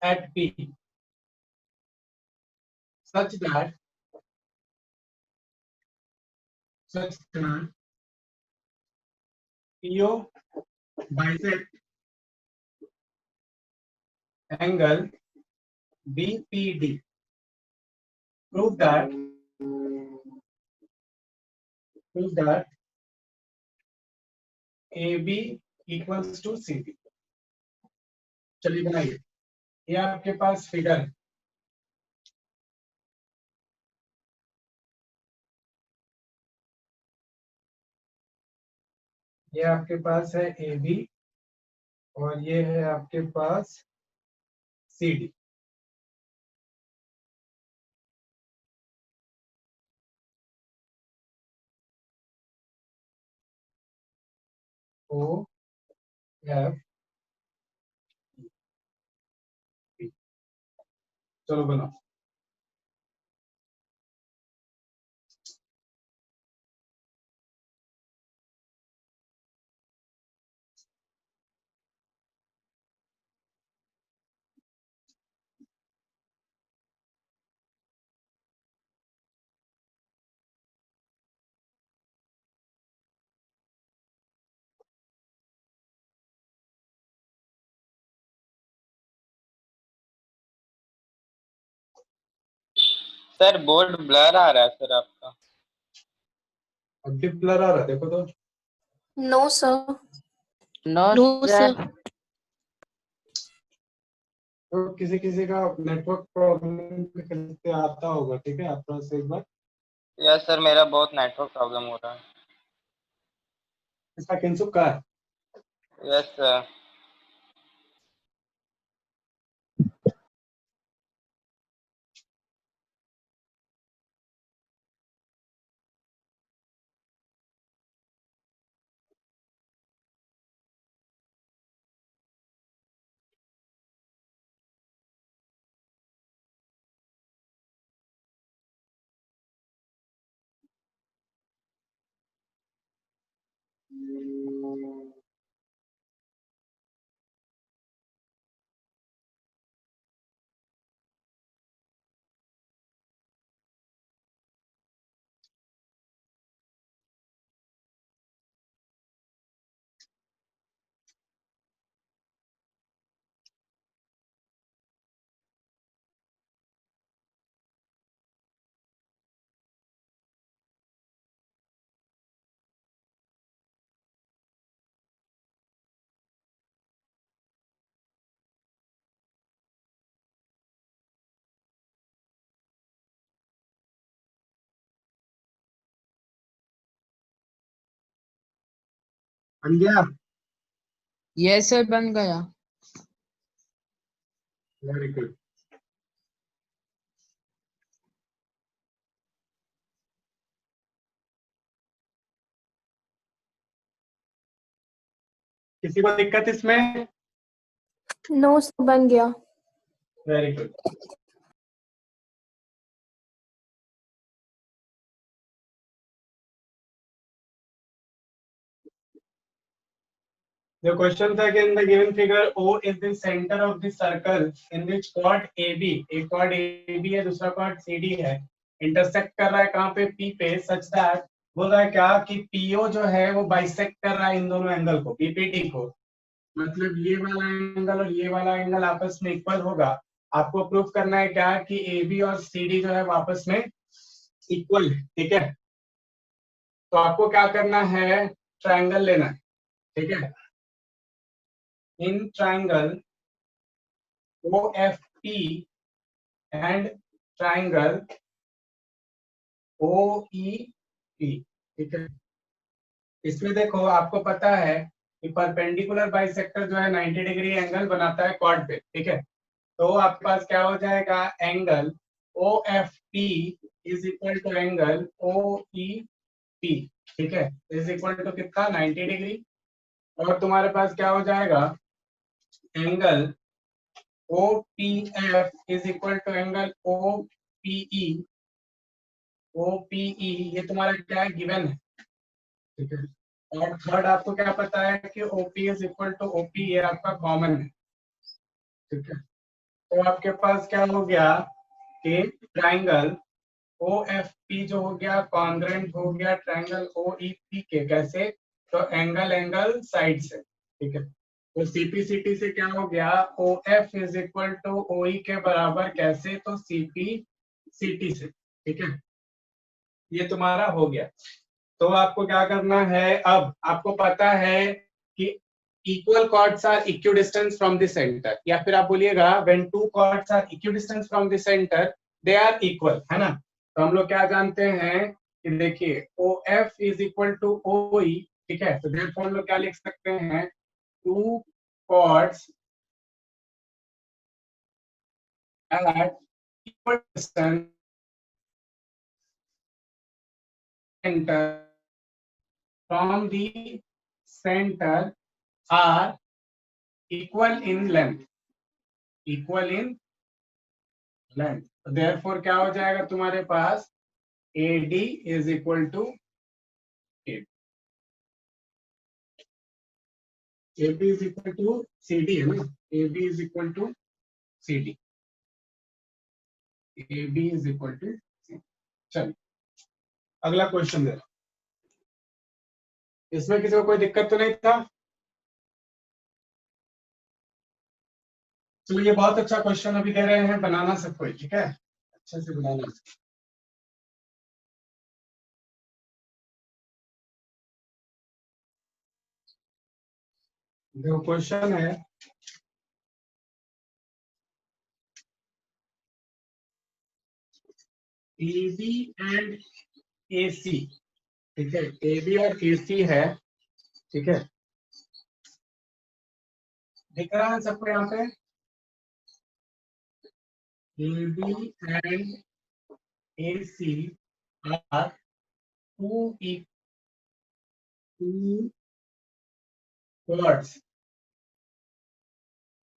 at P such that PO bisect angle BPD. Prove that AB equals to CD. चलिए बनाइए, ये आपके पास figure है, ये आपके पास है AB और ये है आपके पास CD. O F P. चलो बनाओ. सर बोर्ड ब्लर आ रहा है सर आपका. अब भी ब्लर आ रहा है, देखो तो. No, sir. No, No, sir. sir. तो किसी किसी का नेटवर्क प्रॉब्लम आता होगा, ठीक है, आप थोड़ा सा एक बार. यस सर, मेरा बहुत नेटवर्क प्रॉब्लम हो रहा है. इसका किंसुक का है. Yes sir. बन गया. Yes, sir, बन गया. Very good. किसी को दिक्कत इसमें? No, sir. बन गया. Very good. The question था कि in the given figure O is the center of the circle in which chord AB, एक chord AB है, दूसरा chord CD है, intersect कर रहा है कहाँ पे? P पे. such that बोल रहा है क्या कि PO जो है वो bisect कर रहा है इन दोनों एंगल को, BPD को. मतलब ये वाला एंगल और ये वाला एंगल आपस में इक्वल होगा. आपको प्रूफ करना है क्या कि AB और CD जो है वो आपस में इक्वल है, ठीक है. तो आपको क्या करना है? ट्रायंगल लेना है, ठीक है. In triangle OFP and triangle OEP, ठीक है. इसमें देखो आपको पता है कि परपेंडिकुलर बाइसेक्टर जो है 90 डिग्री एंगल बनाता है क्वाड पे, ठीक है. तो आपके पास क्या हो जाएगा? Angle OFP is equal to angle OEP, ठीक है, इज इक्वल टू कितना? 90 डिग्री. और तुम्हारे पास क्या हो जाएगा? Angle OPF is equal to angle OPE. OPE ये तुम्हारा क्या है? गिवन है, ठीक है. और थर्ड आपको क्या पता है कि OP is equal to OP, ये आपका कॉमन है, ठीक है. तो आपके पास क्या हो गया कि ट्राइंगल ओ एफ पी जो हो गया कॉन्ग्रेंट हो गया ट्राइंगल ओ ई पी के, कैसे? तो एंगल साइड से, ठीक है। तो सीपी से क्या हो गया, O F is equal to O E के बराबर, कैसे? तो सीपी से, ठीक है। ये तुम्हारा हो गया। तो आपको क्या करना है, अब आपको पता है कि equal chords are equidistance from the centre, या फिर आप बोलिएगा when two chords are equidistance from the centre they are equal, है ना। तो हम लोग क्या जानते हैं कि देखिए O F is equal to O E, ठीक है। तो देयरफॉर हम लोग क्या लिख सकते हैं, two chords at equal distance center from the center are equal in length, equal in length. तो therefore क्या हो जाएगा तुम्हारे पास, AD is equal to AB is equal to CD, है ना। AB is equal to CD, AB is equal to CD. चलिए अगला question दे, इसमें किसी को कोई दिक्कत तो नहीं था? चलो ये बहुत अच्छा क्वेश्चन अभी दे रहे हैं, बनाना सब कोई, ठीक है, अच्छे से बनाना। जो क्वेश्चन है, AB एंड AC, ठीक है, AB और AC है, ठीक है। दिख रहा है सबको यहाँ पे, AB and AC are two two chords,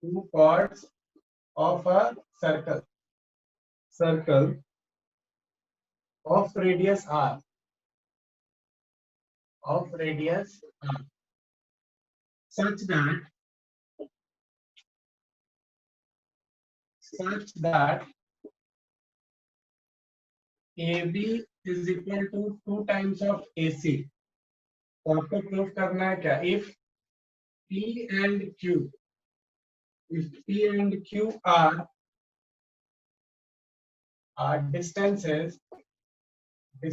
two chords of a circle of radius r, such that AB is equal to two times of AC. तो आपको प्रूफ करना है क्या, if P and Q, if P and Q are distances of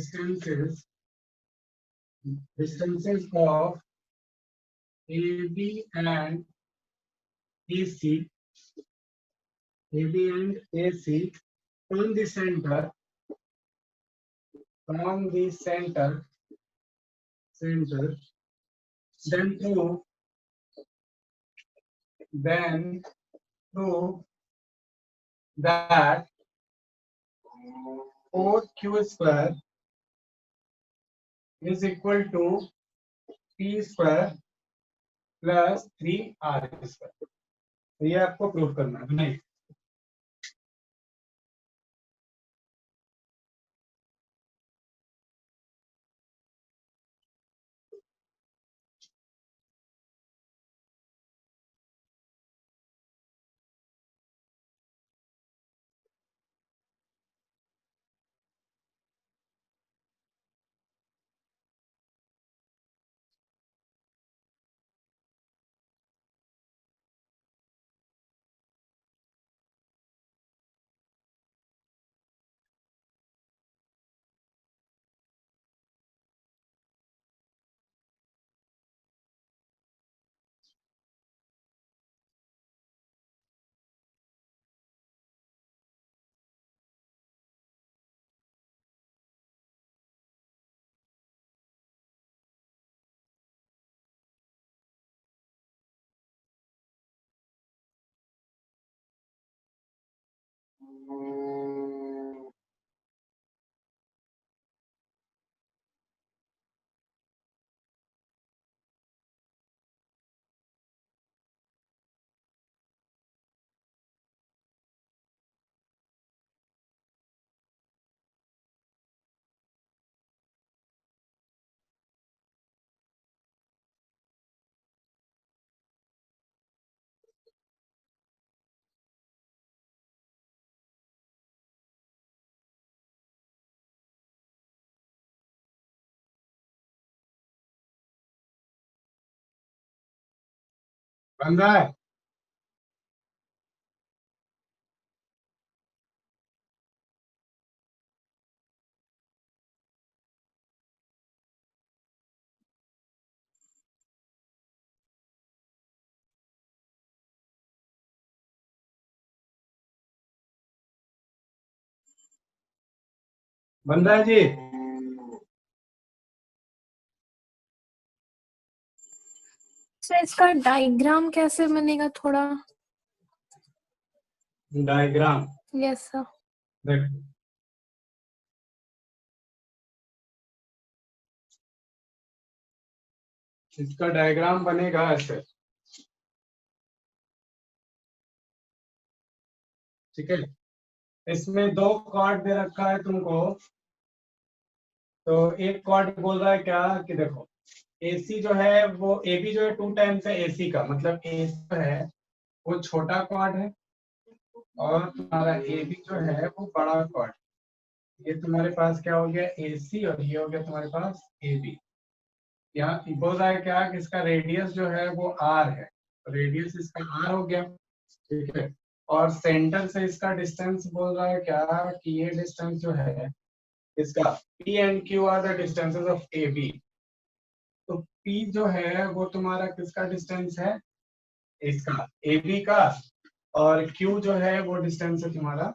AB and AC, from the center, then prove that 4Q square is equal to P square plus 3R square. ये आपको proof करना है, नहीं? बन रहा है? बन रहा है जी? सर इसका डायग्राम कैसे बनेगा थोड़ा? Diagram yes sir. देखो, इसका डायग्राम बनेगा ऐसे, ठीक है। इसमें दो कॉर्ड दे रखा है तुमको। तो एक कॉर्ड बोल रहा है क्या कि देखो, एसी जो है वो एबी जो है 2 टाइम्स है एसी का, मतलब एसी जो है वो छोटा कॉर्ड है और तुम्हारा एबी जो है वो बड़ा कॉर्ड। ये तुम्हारे पास क्या हो गया, एसी, और ये हो गया तुम्हारे पास एबी। यहाँ बोल रहा है क्या कि इसका रेडियस जो है वो आर है, रेडियस इसका आर हो गया, ठीक है। और सेंटर से इसका डिस्टेंस बोल रहा है क्या कि ये डिस्टेंस जो है इसका P and Q are the distances of AB। तो P जो है वो तुम्हारा किसका डिस्टेंस है, इसका AB का, और Q जो है वो डिस्टेंस है तुम्हारा,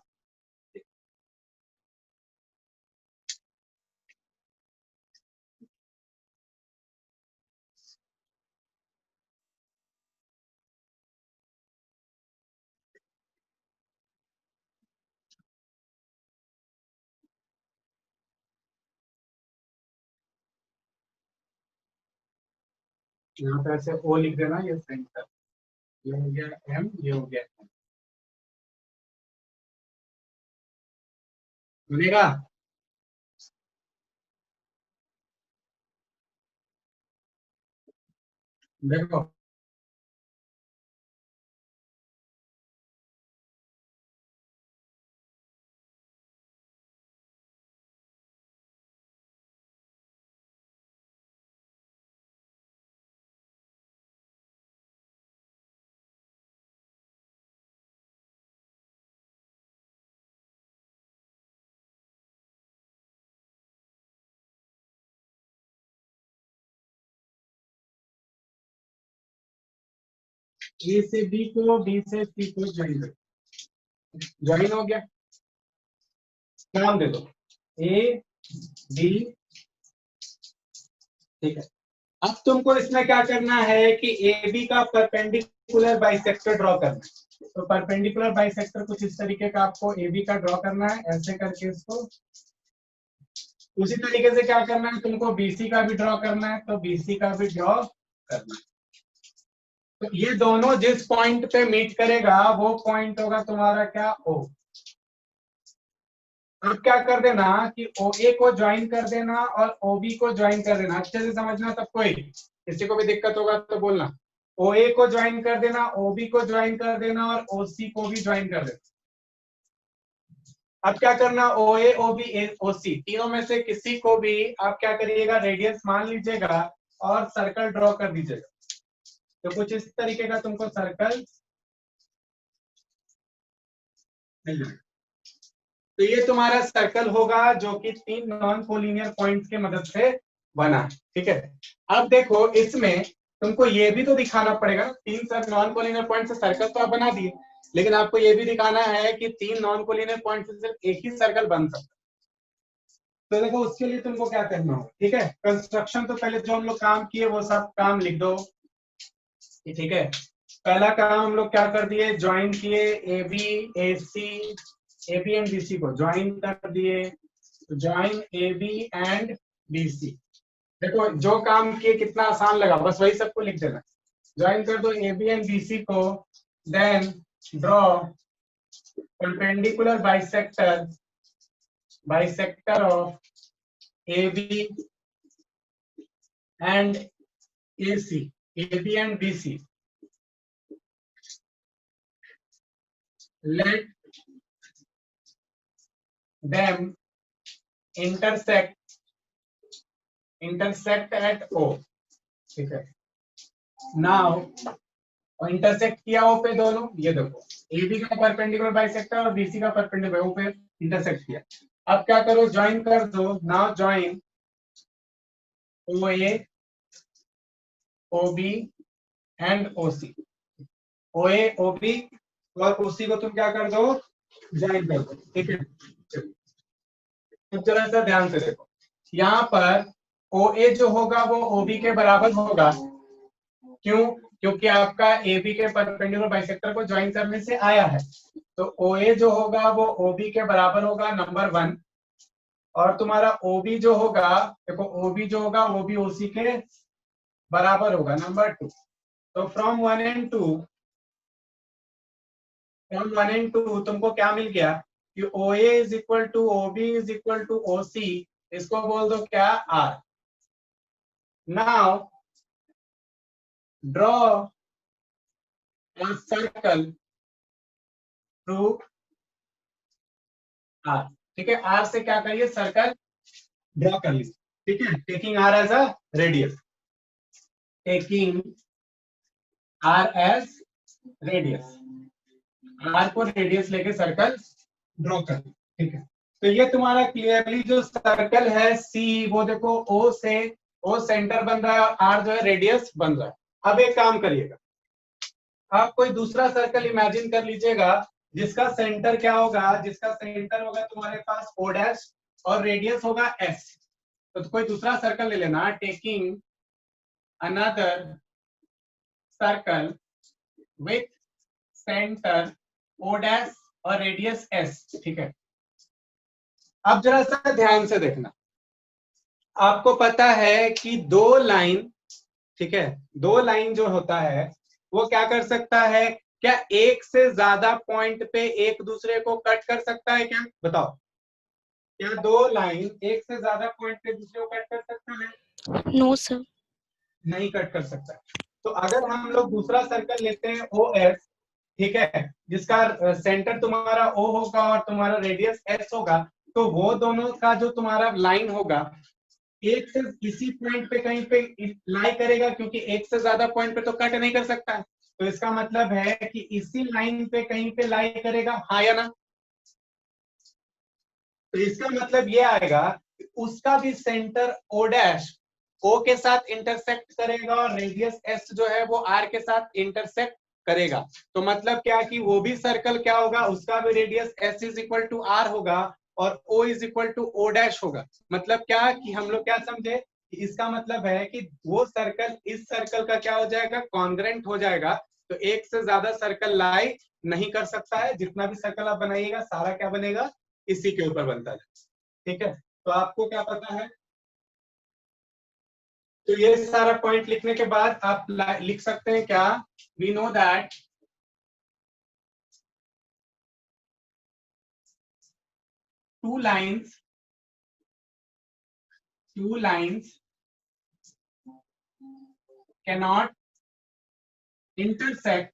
यहाँ पे ऐसे O लिख देना, ये सेंटर, ये हो गया M, ये हो गया M। सुनेगा? देखो ए से बी को, बी से सी को ज्वाइन कर, ज्वाइन हो गया, नाम दे दो ए बी, ठीक है। अब तुमको इसमें क्या करना है कि ए बी का परपेंडिकुलर बाइसेक्टर ड्रॉ करना है। तो परपेंडिकुलर बाइसेक्टर कुछ इस तरीके का आपको ए बी का ड्रॉ करना है, ऐसे करके इसको। उसी तरीके से क्या करना है तुमको, बीसी का भी ड्रॉ करना है, तो बीसी का भी ड्रॉ करना है। तो ये दोनों जिस पॉइंट पे मीट करेगा वो पॉइंट होगा तुम्हारा क्या, ओ। अब क्या कर देना कि ओ ए को ज्वाइन कर देना और ओ बी को ज्वाइन कर देना, अच्छे से समझना सब कोई, किसी को भी दिक्कत होगा तो बोलना। ओ ए को ज्वाइन कर देना, ओ बी को ज्वाइन कर देना और ओ सी को भी ज्वाइन कर देना। अब क्या करना, ओ ए, ओ बी, ओ सी, तीनों में से किसी को भी आप क्या करिएगा, रेडियस मान लीजिएगा और सर्कल ड्रॉ कर दीजिएगा। तो कुछ इस तरीके का तुमको सर्कल मिल जाएगा। तो ये तुम्हारा सर्कल होगा जो कि 3 नॉन कोलिनियर पॉइंट्स के मदद से बना है, ठीक है। अब देखो इसमें तुमको ये भी तो दिखाना पड़ेगा, 3 सर नॉन कोलिनियर पॉइंट से सर्कल तो आप बना दिए, लेकिन आपको ये भी दिखाना है कि 3 नॉन कोलिनियर पॉइंट से सिर्फ एक ही सर्कल बन सकता है। तो देखो उसके लिए तुमको क्या करना होगा, ठीक है। कंस्ट्रक्शन तो पहले जो हम लोग काम किए वो सब काम लिख दो, ठीक है। पहला काम हम लोग क्या कर दिए, ज्वाइन किए A B, A C, A B and B C को ज्वाइन कर दिए, join A B and B C. देखो जो काम किए कितना आसान लगा, बस वही सबको लिख देना। ज्वाइन कर दो A B and B C को, then draw perpendicular bisector of A B and A C, A B and B C. Let them intersect at O, ठीक है। Now और इंटरसेक्ट किया ओ पे दोनों, ये देखो AB का परपेंडिकुलर बाइसेक्टर और BC का परपेंडिकुलर ओ पे इंटरसेक्ट किया। अब क्या करो, ज्वाइन कर दो। Now join OA OB and OC। OA OB और OC को तुम क्या कर दो, ज्वाइन कर दो। ठीक है, अब जरा सा ध्यान से देखो, यहाँ पर OA जो होगा वो OB के बराबर होगा। क्यों? क्योंकि आपका AB के परपेंडिकुलर बाइसेक्टर को ज्वाइन करने से आया है। तो OA जो होगा वो OB के बराबर होगा, नंबर 1। और तुम्हारा OB जो होगा, देखो OB जो होगा वो भी OC के बराबर होगा, नंबर 2। तो फ्रॉम 1 एंड 2 तुमको क्या मिल गया कि OA is equal to OB is equal to OC, इसको बोल दो क्या, R। Now draw a circle through R। ठीक है, R से क्या करिए, सर्कल ड्रॉ कर लीजिए। ठीक है, taking R as a radius, taking R as radius, R को रेडियस लेके सर्कल ड्रॉ कर। ठीक है, तो ये तुम्हारा क्लियरली जो सर्कल है C, वो देखो O से, O सेंटर बन रहा है और R जो है रेडियस बन रहा है। अब एक काम करिएगा, आप कोई दूसरा सर्कल इमेजिन कर लीजिएगा जिसका सेंटर क्या होगा, जिसका सेंटर होगा तुम्हारे पास O डैश और रेडियस होगा S। तो कोई दूसरा सर्कल ले लेना, taking another circle with centre O dash और रेडियस S। ठीक है, अब जरा सा ध्यान से देखना, आपको पता है कि दो लाइन, ठीक है, दो लाइन जो होता है वो क्या कर सकता है, क्या एक से ज्यादा पॉइंट पे एक दूसरे को कट कर सकता है क्या, बताओ? क्या दो लाइन एक से ज्यादा पॉइंट पे दूसरे को कट कर सकता है? No sir. नहीं कट कर सकता। तो अगर हम लोग दूसरा सर्कल लेते हैं OS, ठीक है, जिसका सेंटर तुम्हारा O होगा और तुम्हारा रेडियस S होगा, तो वो दोनों का जो तुम्हारा लाइन होगा एक से इसी पॉइंट पे कहीं पे लाई करेगा, क्योंकि एक से ज्यादा पॉइंट पे तो कट नहीं कर सकता है। तो इसका मतलब है कि इसी लाइन पे कहीं पे लाई करेगा, हाँ या ना? तो इसका मतलब ये आएगा कि उसका भी सेंटर O डैश O के साथ इंटरसेक्ट करेगा और रेडियस S जो है वो R के साथ इंटरसेक्ट करेगा। तो मतलब क्या कि वो भी सर्कल क्या होगा, उसका भी radius S is equal to R होगा और O is equal to O dash होगा। मतलब क्या कि हम लोग क्या समझे कि इसका मतलब है कि वो सर्कल इस सर्कल का क्या हो जाएगा, कॉन्ग्रेंट हो जाएगा। तो एक से ज्यादा सर्कल लाई नहीं कर सकता है, जितना भी सर्कल आप बनाइएगा सारा क्या बनेगा, इसी के ऊपर बनता है। ठीक है, तो आपको क्या पता है, तो ये सारा पॉइंट लिखने के बाद आप लिख सकते हैं क्या, we know that two lines cannot intersect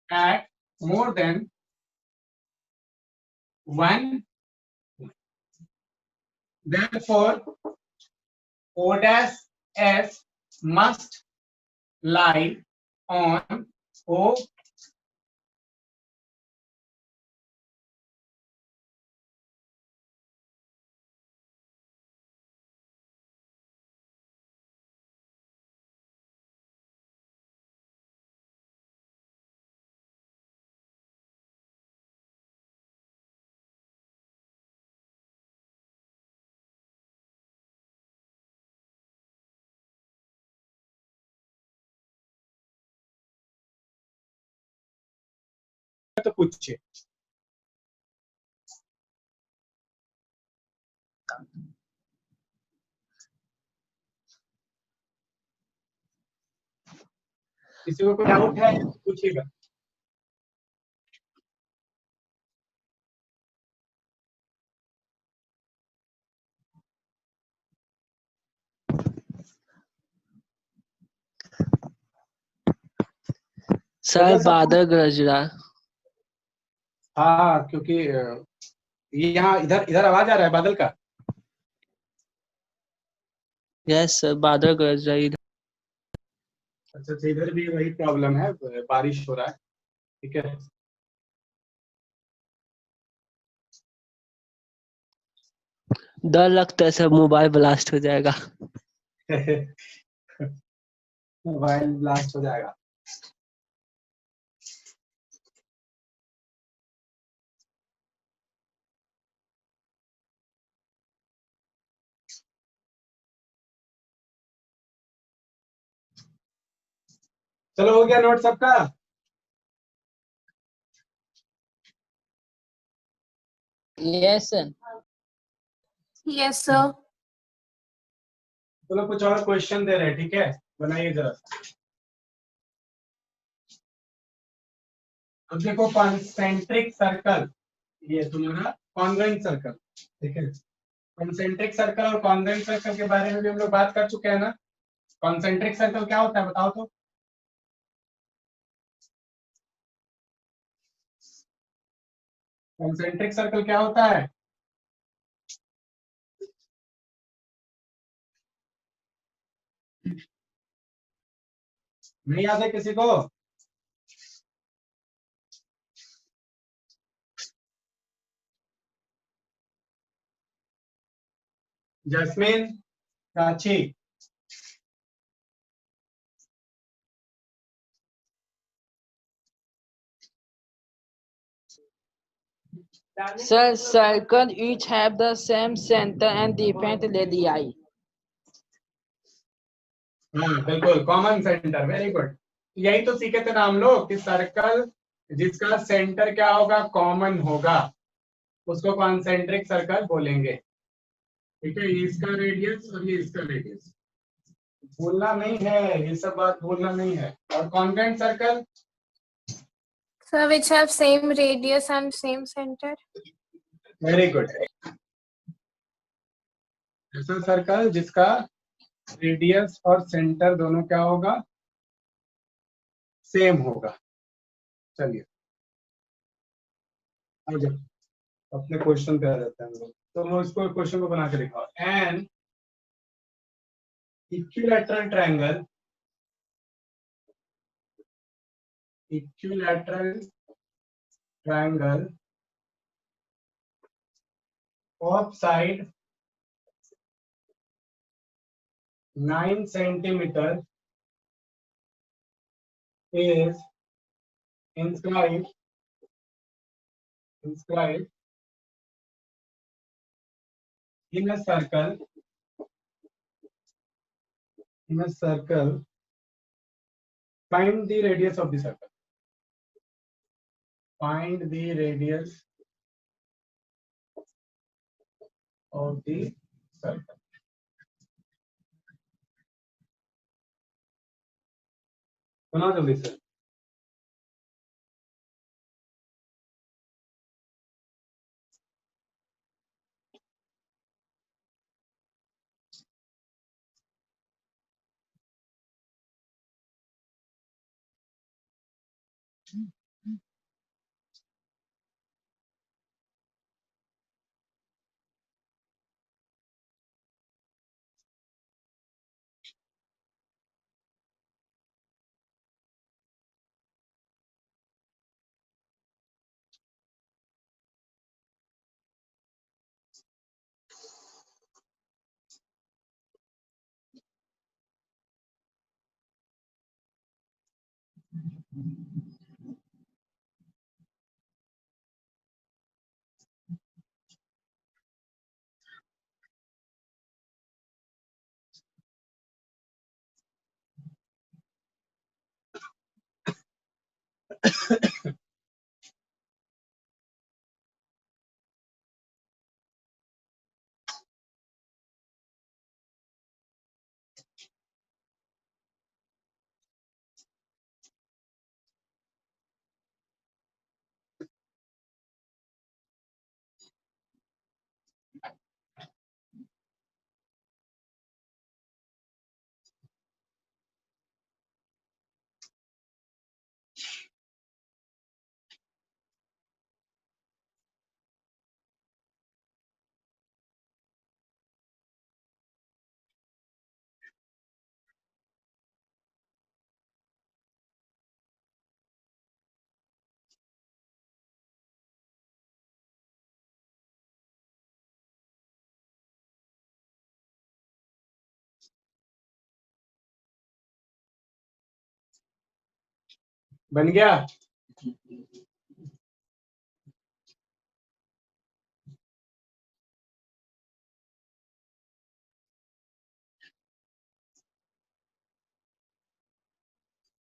at more than one. Therefore, O dash S must lie on O. तो पूछिए। किसी को कोई डाउट है पूछिएगा। सर बादल गरज रहा। हाँ, क्योंकि यहाँ इधर इधर आवाज आ रहा है बादल का। यस सर बादल गरज रहा इधर। अच्छा, तो इधर भी वही प्रॉब्लम है, बारिश हो रहा है। ठीक है। डर लगता है सब मोबाइल ब्लास्ट हो जाएगा। मोबाइल ब्लास्ट हो जाएगा। चलो, हो गया नोट सबका? Yes, sir. Yes sir. चलो, कुछ और क्वेश्चन दे रहे हैं, ठीक है, बनाइए जरा। अब देखो, कॉन्सेंट्रिक सर्कल, ये तुम्हारा कॉन्वेंट सर्कल, ठीक है। कॉन्सेंट्रिक सर्कल और कॉन्वेंट सर्कल के बारे में भी हम लोग बात कर चुके हैं ना। कॉन्सेंट्रिक सर्कल क्या होता है, बताओ तो। कॉन्सेंट्रिक सर्कल क्या होता है? नहीं याद है किसी को? Jasmine, Prachi. Sir, circle each have the same center and different radii. हाँ बिल्कुल, कॉमन सेंटर, वेरी गुड। यही तो सीखे थे ना हम लोग कि सर्कल जिसका सेंटर क्या होगा, कॉमन होगा, उसको कॉन्सेंट्रिक सर्कल बोलेंगे। ठीक है, ये इसका रेडियस और ये इसका रेडियस, भूलना नहीं है, ये सब बात भूलना नहीं है। और convent circle, sir which have same radius and same centre. Very good. ऐसा सर्कल जिसका रेडियस और सेंटर दोनों क्या होगा, सेम होगा। चलिए, आ जाओ अपने क्वेश्चन पे आ जाते हैं हम लोग। तो मैं उसको क्वेश्चन को बना के दिखाओ। An equilateral triangle, equilateral triangle of side 9 centimeter is inscribed in a circle, find the radius of the circle, find the radius of the circle। सुना जल्दी से। बन गया?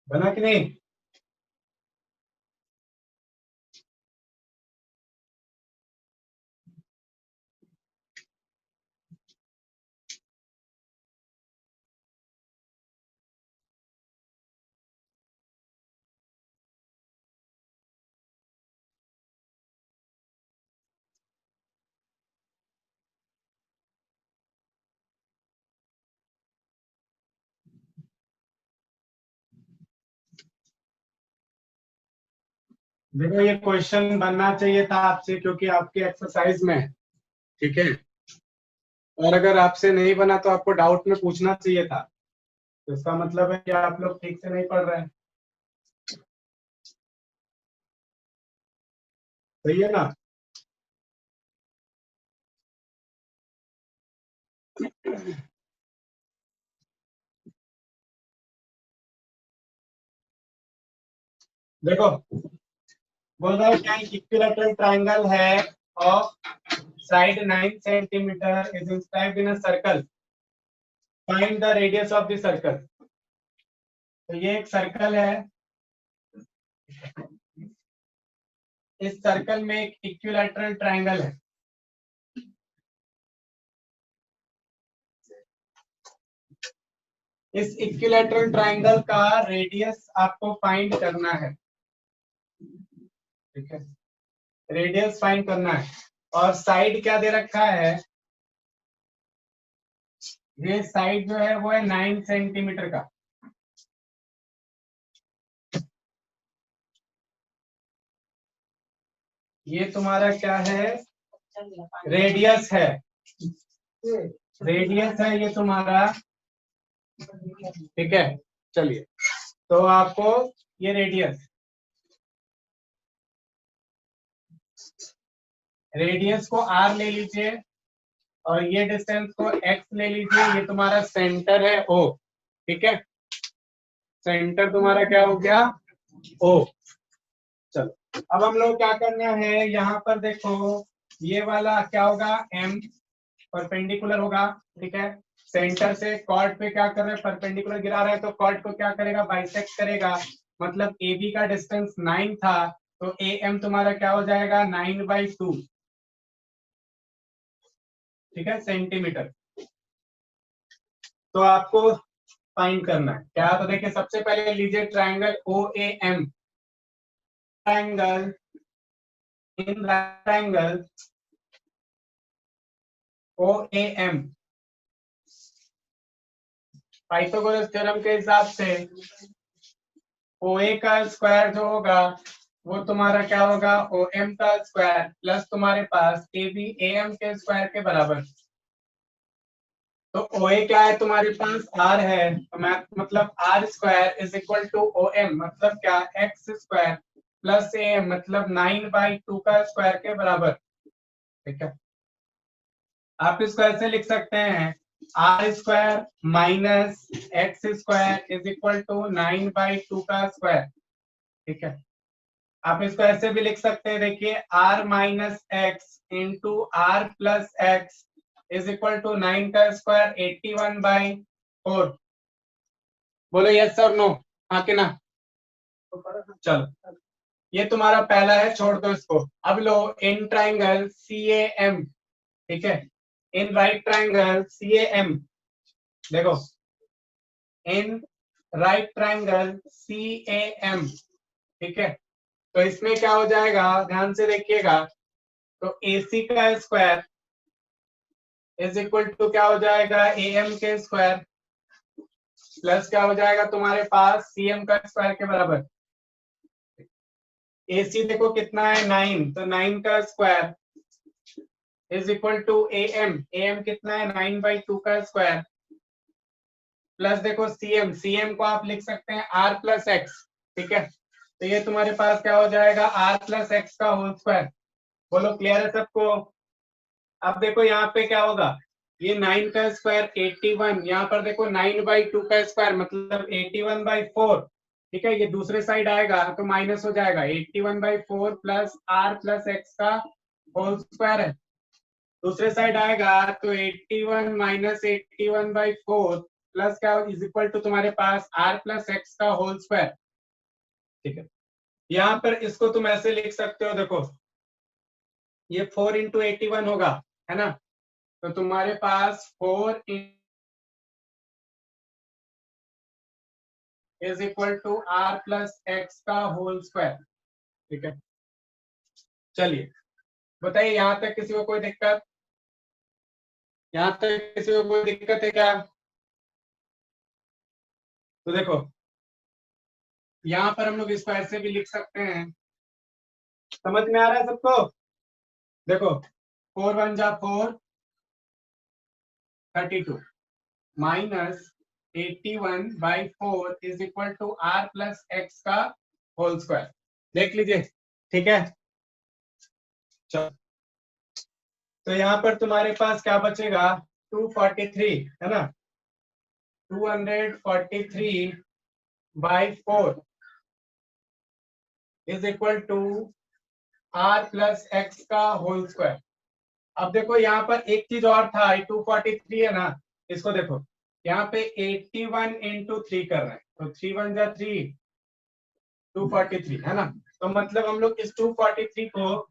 बना कि नहीं? देखो ये क्वेश्चन बनना चाहिए था आपसे, क्योंकि आपके एक्सरसाइज में है, ठीक है। और अगर आपसे नहीं बना तो आपको डाउट में पूछना चाहिए था। तो इसका मतलब है कि आप लोग ठीक से नहीं पढ़ रहे हैं। सही है ना? देखो बोल रहा है क्या, इक्विलैटरल ट्रायंगल है of side 9 centimetre is inscribed in a circle, find the radius of the circle. तो ये एक सर्कल है, इस सर्कल में एक इक्विलैटरल ट्रायंगल है। इस इक्विलैटरल ट्रायंगल का रेडियस आपको फाइंड करना है, ठीक है। रेडियस फाइंड करना है। और साइड क्या दे रखा है, ये साइड जो है वो है 9 सेंटीमीटर का। ये तुम्हारा क्या है, रेडियस है, रेडियस है ये तुम्हारा, ठीक है। चलिए, तो आपको ये रेडियस को r ले लीजिए और ये डिस्टेंस को x ले लीजिए। ये तुम्हारा सेंटर है O, ठीक है। सेंटर तुम्हारा क्या हो गया, O। चलो अब हम लोग क्या करना है, यहाँ पर देखो ये वाला क्या होगा, M परपेंडिकुलर होगा, ठीक है। सेंटर से कॉर्ड पे क्या कर रहे हैं, परपेंडिकुलर गिरा रहे हैं, तो कॉर्ड को क्या करेगा, बाइसेक्ट करेगा। मतलब AB का डिस्टेंस 9 था, तो AM तुम्हारा क्या हो जाएगा, 9/2, ठीक है, सेंटीमीटर। तो आपको फाइंड करना है क्या, तो देखिए सबसे पहले लीजिए triangle OAM, triangle in triangle OAM Pythagoras theorem के हिसाब से OA का स्क्वायर जो होगा वो तुम्हारा क्या होगा, OM का स्क्वायर प्लस तुम्हारे पास AB AM के स्क्वायर के बराबर। तो OA क्या है तुम्हारे पास, R है, तो मतलब R square is equal to OM, मतलब क्या, X स्क्वायर प्लस AM, मतलब 9/2 का स्क्वायर के बराबर, ठीक है। आप इसको ऐसे लिख सकते हैं, R square minus X square is equal to 9/2 का स्क्वायर, ठीक है। आप इसको ऐसे भी लिख सकते हैं, देखिए R minus X into R plus X is equal to 9 का स्क्वायर 81/4। बोलो यस और नो, हाँ कि ना। चलो ये तुम्हारा पहला है, छोड़ दो इसको। अब लो इन ट्राइंगल CAM, ठीक है, इन राइट ट्राइंगल CAM, देखो इन राइट ट्राइंगल CAM, ठीक है। तो इसमें क्या हो जाएगा, ध्यान से देखिएगा, तो AC का स्क्वायर इज इक्वल टू क्या हो जाएगा, AM के स्क्वायर प्लस क्या हो जाएगा तुम्हारे पास CM का स्क्वायर के बराबर। AC देखो कितना है 9, तो 9 का square is equal to AM कितना है 9/2 का स्क्वायर प्लस देखो CM को आप लिख सकते हैं R प्लस एक्स, ठीक है। तो ये तुम्हारे पास क्या हो जाएगा, R प्लस एक्स का होल स्क्वायर। बोलो क्लियर है सबको। अब देखो यहाँ पे क्या होगा, ये 9 का स्क्वायर 81, यहाँ पर देखो 9/2 का स्क्वायर मतलब 81/4, ठीक है, ये दूसरे साइड आएगा तो माइनस हो जाएगा, 81/4 प्लस आर प्लस एक्स का होल स्क्वायर है। दूसरे साइड आएगा तो 81 माइनस 81/4 प्लस क्या इज इक्वल टू तुम्हारे पास आर प्लस एक्स का होल स्क्वायर। ठीक है, यहाँ पर इसको तुम ऐसे लिख सकते हो, देखो ये 4 इंटू 81 होगा, है ना, तो तुम्हारे पास 4 is equal to R plus X का होल स्क्वायर। ठीक है, चलिए बताइए यहाँ तक किसी को कोई दिक्कत, यहाँ तक किसी को कोई दिक्कत है क्या? तो देखो यहाँ पर हम लोग इसको ऐसे भी लिख सकते हैं, समझ में आ रहा है सबको? देखो 4 1 जा 4 32 minus 81/4 is equal to R plus X का होल स्क्वायर। देख लीजिए, ठीक है, चलो तो यहाँ पर तुम्हारे पास क्या बचेगा, 243 है ना, 243/4 is equal to R plus X का होल स्क्वायर। अब देखो यहाँ पर एक चीज और था, 243 है ना, इसको देखो यहाँ पे 81 इंटू 3 कर रहे हैं, तो 3 1 जा 3 243 है ना, तो मतलब हम लोग इस 243 को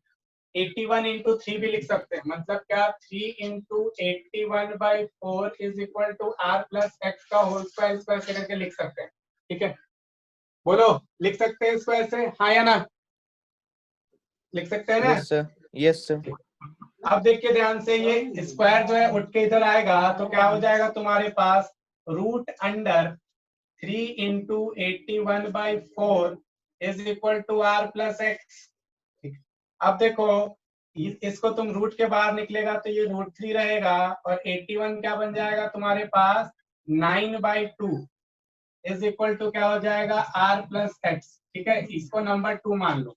81 इंटू 3 भी लिख सकते हैं, मतलब क्या 3 into 81/4 is equal to R plus X का होल स्क्वायर, इसको ऐसे करके लिख सकते हैं। ठीक है, बोलो लिख सकते हैं इसको ऐसे, हाँ या ना, लिख सकते हैं ना? Yes sir, yes sir. अब देखिए ध्यान से, ये स्क्वायर जो है उठ के इधर आएगा तो क्या हो जाएगा तुम्हारे पास, root under 3 into 81/4 is equal to R plus X. अब देखो इसको तुम रूट के बाहर निकलेगा तो ये √3 रहेगा, और 81 क्या बन जाएगा तुम्हारे पास, 9/2 इज इक्वल टू क्या हो जाएगा, आर प्लस एक्स। ठीक है, इसको नंबर 2 मान लो।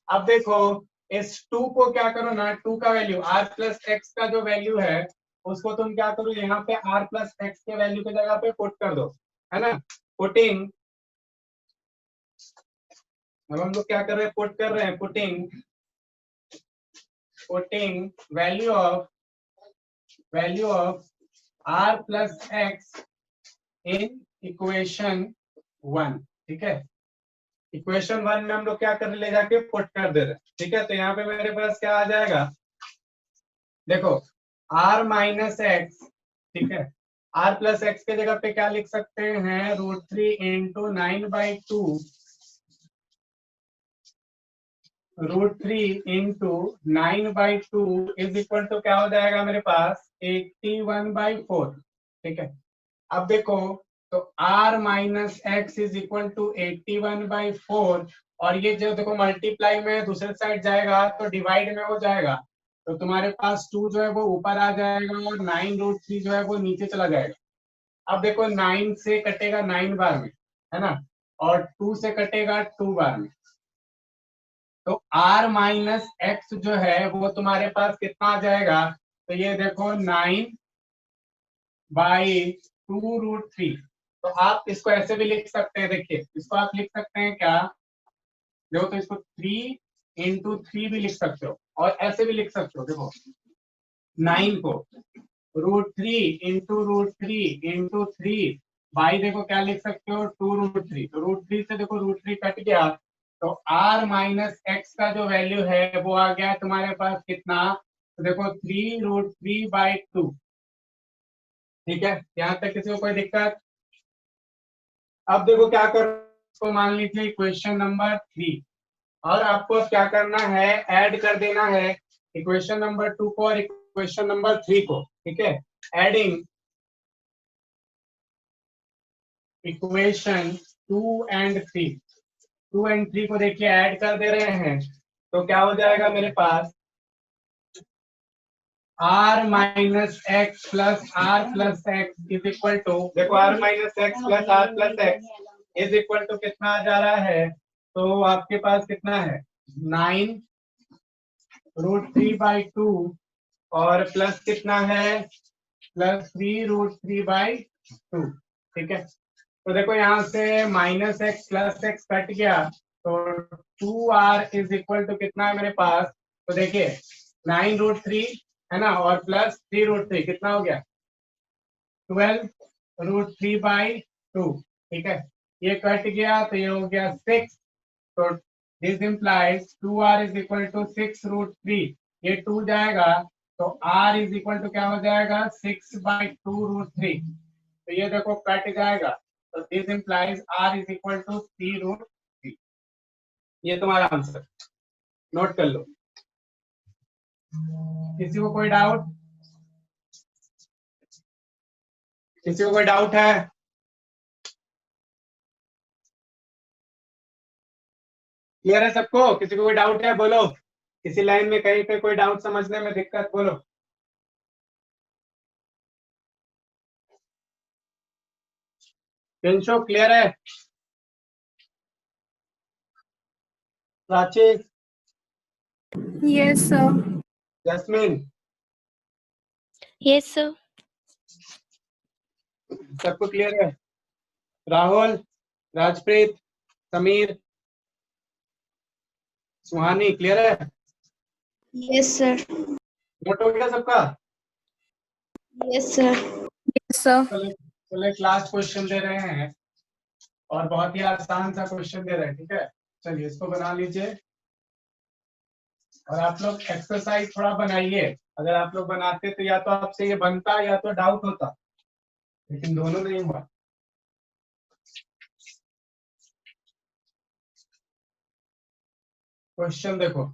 अब देखो इस 2 को क्या करो ना, 2 का वैल्यू आर प्लस एक्स का जो वैल्यू है उसको तुम क्या करो, यहाँ पे आर प्लस एक्स के वैल्यू की जगह पे पुट कर दो, है ना, पुटिंग, अब हम लोग क्या कर रहे हैं, पुट कर रहे हैं, putting value of R plus X in equation 1। ठीक है, इक्वेशन 1 में हम लोग क्या कर ले जाके पुट कर दे रहे हैं। ठीक है, तो यहाँ पे मेरे पास क्या आ जाएगा, देखो r माइनस एक्स, ठीक है, r प्लस एक्स के जगह पे क्या लिख सकते हैं, √3 इंटू 9/2 इज इक्वल टू क्या हो जाएगा मेरे पास, 81/4। ठीक है, अब देखो तो r minus X is equal to 81/4, और ये जो देखो मल्टीप्लाई में दूसरे साइड जाएगा तो डिवाइड में हो जाएगा, तो तुम्हारे पास 2 जो है वो ऊपर आ जाएगा और 9√3 जो है वो नीचे चला जाएगा। अब देखो 9 से कटेगा 9 बार में, है ना, और 2 से कटेगा 2 बार में, तो r माइनस एक्स जो है वो तुम्हारे पास कितना आ जाएगा, तो ये देखो 9/2√3। तो आप इसको ऐसे भी लिख सकते हैं, देखिए इसको आप लिख सकते हैं क्या, देखो तो इसको 3 इंटू 3 भी लिख सकते हो, और ऐसे भी लिख सकते हो, देखो 9 को √3 इंटू √3 बाई देखो क्या लिख सकते हो, 2√3, तो √3 से देखो √3 कट गया, तो r माइनस एक्स का जो वैल्यू है वो आ गया तुम्हारे पास कितना, तो देखो 3√3/2। ठीक है, यहाँ तक किसी को कोई दिक्कत? अब देखो क्या कर, इसको मान लीजिए इक्वेशन नंबर 3, और आपको अब क्या करना है, ऐड कर देना है इक्वेशन नंबर 2 को और इक्वेशन नंबर 3 को। ठीक है, एडिंग इक्वेशन 2 एंड 3 को देखिए ऐड कर दे रहे हैं, तो क्या हो जाएगा मेरे पास, r minus X plus R plus X is equal to, देखो r minus X plus R plus X is equal to कितना आ जा रहा है, तो आपके पास कितना है, 9√3/2 और प्लस कितना है, प्लस 3√3/2। ठीक है, तो देखो यहाँ से minus X plus x cut गया, तो 2r इज इक्वल टू कितना है मेरे पास, तो देखिए 9√3 है ना, और प्लस 3√3 कितना हो गया 12√3/2, ठीक है। ये कट गया तो ये हो गया 6, तो this implies 2r is equal to 6√3, ये 2 जाएगा तो r इज इक्वल टू क्या हो जाएगा 6/2√3, तो ये देखो कट जाएगा, तो this implies r is equal to 3√3। ये तुम्हारा आंसर, नोट कर लो। किसी को कोई डाउट, किसी को कोई डाउट है? क्लियर है सबको? किसी को कोई डाउट है बोलो, किसी लाइन में कहीं पे कोई डाउट समझने में दिक्कत बोलो। पिंशो क्लियर है? Prachi, Yes, sir. Jasmine, Yes, sir. सबको क्लियर है? राहुल, राजप्रीत, समीर, सुहानी क्लियर है? Yes, sir. नोट हो गया सबका? Yes, sir. Yes, sir. चलो एक लास्ट क्वेश्चन दे रहे हैं, और बहुत ही आसान सा क्वेश्चन दे रहे हैं, ठीक है। चलिए इसको बना लीजिए, और आप लोग एक्सरसाइज थोड़ा बनाइए। अगर आप लोग बनाते तो या तो आपसे ये बनता या तो डाउट होता, लेकिन दोनों नहीं हुआ। क्वेश्चन देखो,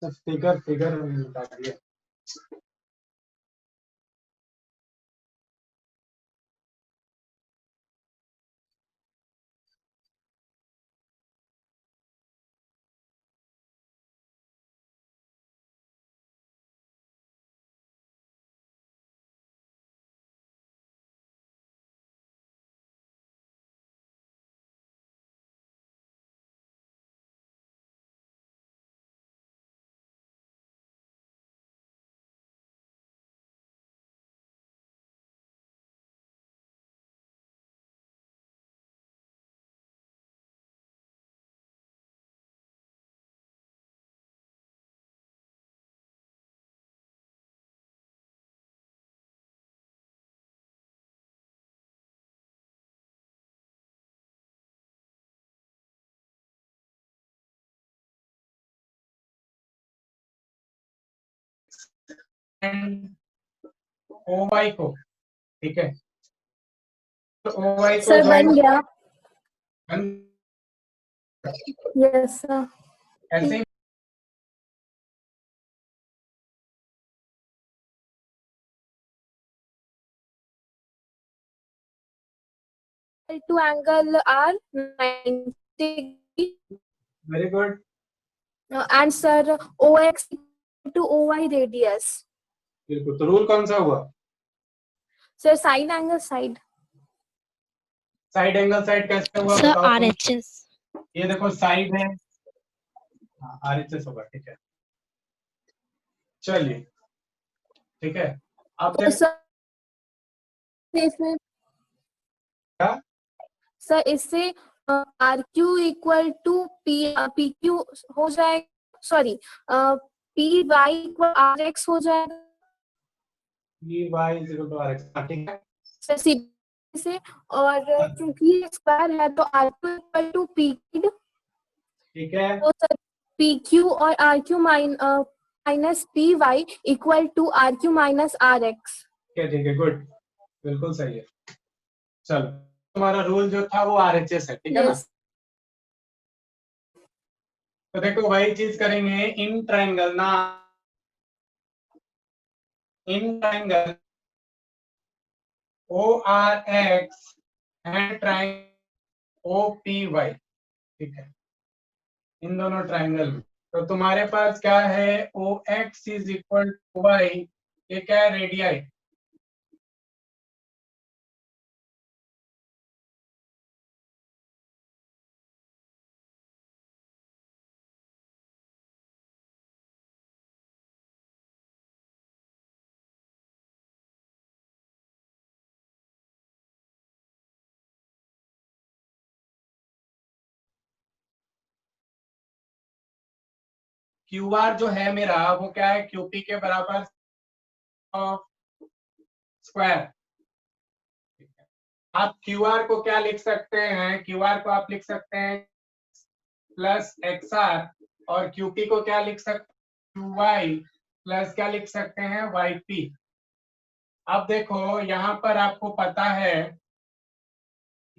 फिगर फिगर बता दिया। ओ वाई को, ठीक है, तो ओ वाई को Sir, बन गया. बन- Yes, sir. ऐसे ही To angle R 90 very good. and sir OX to OY radius. बिल्कुल, तो रूल कौन सा हुआ? Sir side angle side. Side angle side कैसे हुआ Sir बताओ तुम? RHS. ये देखो साइड है, RHS होगा, ठीक है। चलिए ठीक है, आप तो जब सर इसमें क्या सर इससे R Q equal to P Q हो जाएगा, sorry P Y equal R X हो जाएगा। P Y is equal to R X, ठीक है। सर सीधे से, और क्योंकि ये स्क्वायर है तो R Q equal to P ठीक है, तो सर पी क्यू और R Q minus P Y equal to R Q minus R X. ठीक है, गुड, बिल्कुल सही है। चलो, तुम्हारा रूल जो था वो आरएचएस है, ठीक है ना। यस तो देखो वही चीज करेंगे इन ट्रायंगल ना, in triangle O R X and triangle O P Y, ठीक है, इन दोनों ट्रायंगल में। तो तुम्हारे पास क्या है, O X is equal to Y, ये क्या है, रेडियाई। क्यू आर जो है मेरा वो क्या है, क्यूपी के बराबर ऑफ स्क्वायर। आप क्यू आर को क्या लिख सकते हैं, क्यू आर को आप लिख सकते हैं प्लस एक्स आर, और क्यूपी को क्या लिख सकते हैं, क्यू वाई प्लस क्या लिख सकते हैं, वाई पी। अब देखो यहाँ पर आपको पता है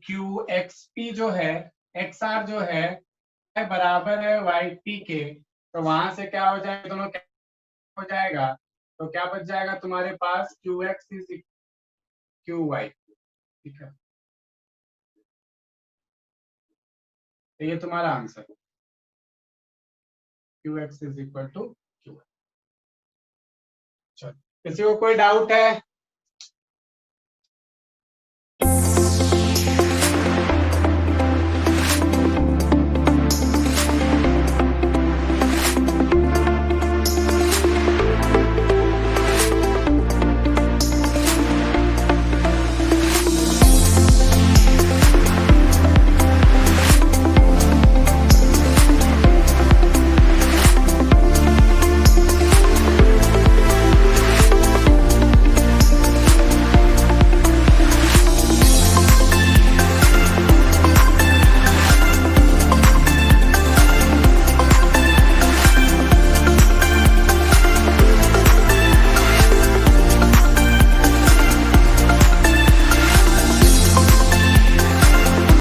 क्यू एक्स पी जो है, एक्स आर जो है बराबर है वाई पी के, तो वहां से क्या हो जाएगा, दोनों क्या हो जाएगा, तो क्या बच जाएगा तुम्हारे पास, Q X is Q Y, ठीक है। तो ये तुम्हारा answer, Q X is equal to Q Y. चलो, किसी को कोई डाउट है?